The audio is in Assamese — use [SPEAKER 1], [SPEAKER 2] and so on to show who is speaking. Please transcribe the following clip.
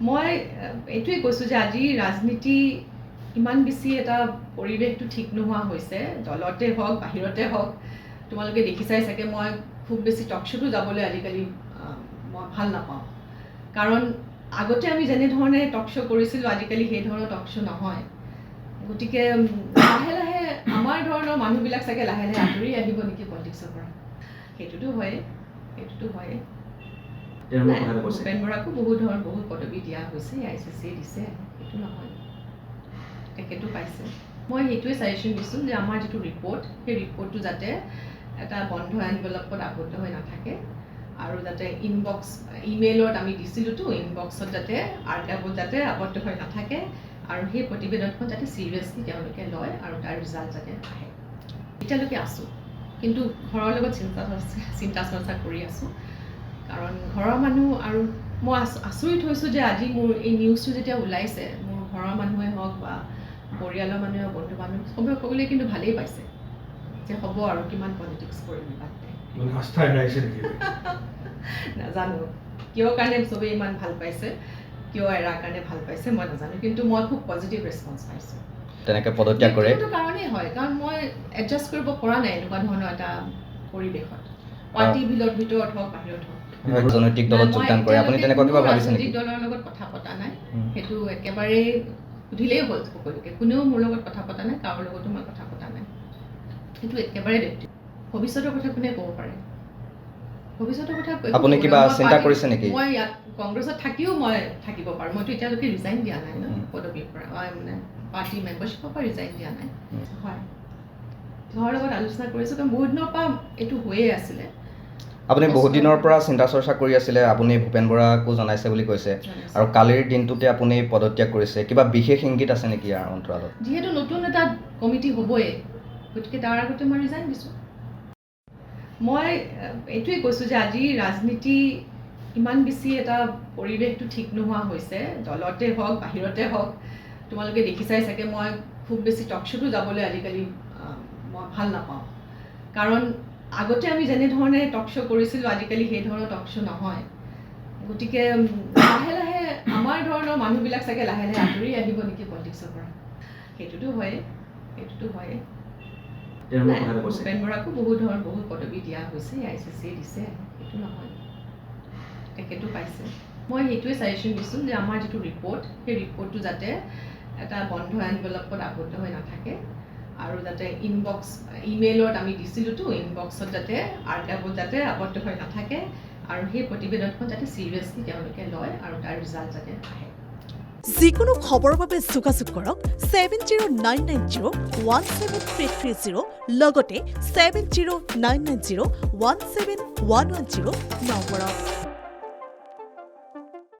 [SPEAKER 1] মই এইটোৱে কৈছোঁ যে আজি ৰাজনীতি ইমান বেছি এটা পৰিৱেশটো ঠিক নোহোৱা হৈছে, দলতে হওক বাহিৰতে হওক। তোমালোকে দেখিছাই চাগে মই খুব বেছি টক শ্ব'তো যাবলৈ আজিকালি মই ভাল নাপাওঁ, কাৰণ আগতে আমি যেনেধৰণে টক শ্ব' কৰিছিলোঁ আজিকালি সেই ধৰণৰ টক শ্ব' নহয়। গতিকে লাহে লাহে আমাৰ ধৰণৰ মানুহবিলাক চাগে লাহে লাহে আঁতৰি আহিব নেকি পলিটিক্সৰ পৰা। সেইটোতো হয়ে। ভূপেন বৰাকো বহুত পদবী দিয়া হৈছে, ICC দিছে, সেইটো নহয়, তেখেতো পাইছে। মই সেইটোৱে ছাজেশ্যন দিছোঁ যে আমাৰ যিটো ৰিপৰ্ট, সেই ৰিপৰ্টটো যাতে এটা বন্ধ এনভেলপত আবদ্ধ হৈ নাথাকে, আৰু যাতে ইমেইলত আমি দিছিলোঁতো, ইনবক্সত যাতে আৰ্কাইভত যাতে আবদ্ধ হৈ নাথাকে, আৰু সেই প্ৰতিবেদনখন যাতে ছিৰিয়াছলি তেওঁলোকে লয় আৰু তাৰ ৰিজাল্ট যাতে আহে। এতিয়ালৈকে আছোঁ, কিন্তু ঘৰৰ লগত চিন্তা চৰ্চা কৰি আছোঁ, কাৰণ ঘৰৰ মানুহ আৰু মই আচৰিত হৈছোঁ যে আজি মোৰ এই নিউজটো যেতিয়া ওলাইছে, মোৰ ঘৰৰ মানুহে হওক বা পৰিয়ালৰ মানুহে হওক, বন্ধু বান্ধৱ সকলোৱে কিন্তু ভালেই পাইছে যে হ'ব আৰু কিমান পলিটিক্স কৰিবি বাদ দে। নাজানো কিয় কাৰণে চবেই ইমান ভাল পাইছে, কিয় এৰাৰ কাৰণে ভাল পাইছে মই নাজানো, কিন্তু মই খুব পজিটিভ ৰেছপন্স পাইছোঁ।
[SPEAKER 2] তেনেকৈ পদত্যাগ কৰে
[SPEAKER 1] সেইটো কাৰণেই হয়, কাৰণ মই এডজাষ্ট কৰিব পৰা নাই এনেকুৱা ধৰণৰ এটা পৰিৱেশত, পাৰ্টিৰ ভিতৰত হওক বাহিৰত হওক।
[SPEAKER 2] ৰাজনৈতিক দলত যোগদান কৰে, আপুনি তেনেকুৱা কিবা ভাবিছে নেকি?
[SPEAKER 1] ৰাজনৈতিক দলৰ লগত কথা পতা নাই, সেইটো একেবাৰেই সুধিলেই হ'ল সকলোকে। কোনেও মোৰ লগত কথা পতা নাই, কাৰো লগতো মই কথা পতা নাই, সেইটো একেবাৰে ব্যক্তিগত। ভৱিষ্যতৰ কথা কোনে ক'ব পাৰে? ভৱিষ্যতৰ কথা
[SPEAKER 2] আপুনি কিবা চিন্তা কৰিছে নেকি?
[SPEAKER 1] মই ইয়াত কংগ্ৰেছত থাকিও মই থাকিব পাৰোঁ, মইতো এতিয়ালৈকে ৰিজাইন দিয়া নাই ন পদবীৰ পৰা, মানে পাৰ্টি মেম্বাৰশ্বিপৰ পৰা ৰিজাইন দিয়া নাই। হয়, ঘৰৰ লগত আলোচনা কৰিছোঁ, কাৰণ বহুত দিনৰ পৰা এইটো হৈয়ে আছিলে।
[SPEAKER 2] আপুনি বহুত দিনৰ পৰা চিন্তা চৰ্চা কৰি আছিলে, আপুনি ভূপেন বৰাকো জনাইছে বুলি কৈছে, আৰু কালিৰ দিনটোতে আপুনি পদত্যাগ কৰিছে, কিবা বিশেষ ইংগিত আছে নেকি ইয়াৰ অন্তৰালত?
[SPEAKER 1] যিহেতু নতুন এটা কমিটি হ'বই, গতিকে তাৰ আগতে মই ৰিজাইন দিছোঁ। মই এইটোৱে কৈছোঁ যে আজি ৰাজনীতি ইমান বেছি এটা পৰিৱেশটো ঠিক নোহোৱা হৈছে, দলতে হওক বাহিৰতে হওক। তোমালোকে দেখিছাই চাগে মই খুব বেছি টক শ্ব'তো যাবলৈ আজিকালি মই ভাল নাপাওঁ, কাৰণ আগতে আমি যেনেধৰণে টক শ্ব' কৰিছিলোঁ আজিকালি সেই ধৰণৰ টক শ্ব' নহয়। গতিকে লাহে লাহে আমাৰ ধৰণৰ মানুহবিলাক চাগে লাহে লাহে আঁতৰি আহিব নেকি পলিটিক্সৰ পৰা। সেইটোতো হয়ে। ভূপেন বৰাকো বহুত পদবী দিয়া হৈছে, ICC দিছে, সেইটো নহয়, তেখেতো পাইছে। মই সেইটোৱে ছাজেশ্যন দিছোঁ যে আমাৰ যিটো ৰিপৰ্ট, সেই ৰিপৰ্টটো যাতে এটা বন্ধ এনভেলপত আবদ্ধ হৈ নাথাকে, আৰু যাতে ইমেইলত আমি দিছিলোঁতো, ইনবক্সত যাতে আৰ্কাইভত যাতে আবদ্ধ হৈ নাথাকে, আৰু সেই প্ৰতিবেদনখন যাতে ছিৰিয়াছলি তেওঁলোকে লয় আৰু তাৰ ৰিজাল্ট যাতে আহে।
[SPEAKER 3] যিকোনো খবৰৰ বাবে যোগাযোগ কৰক 7099017330 লগতে 7099017110 নম্বৰত।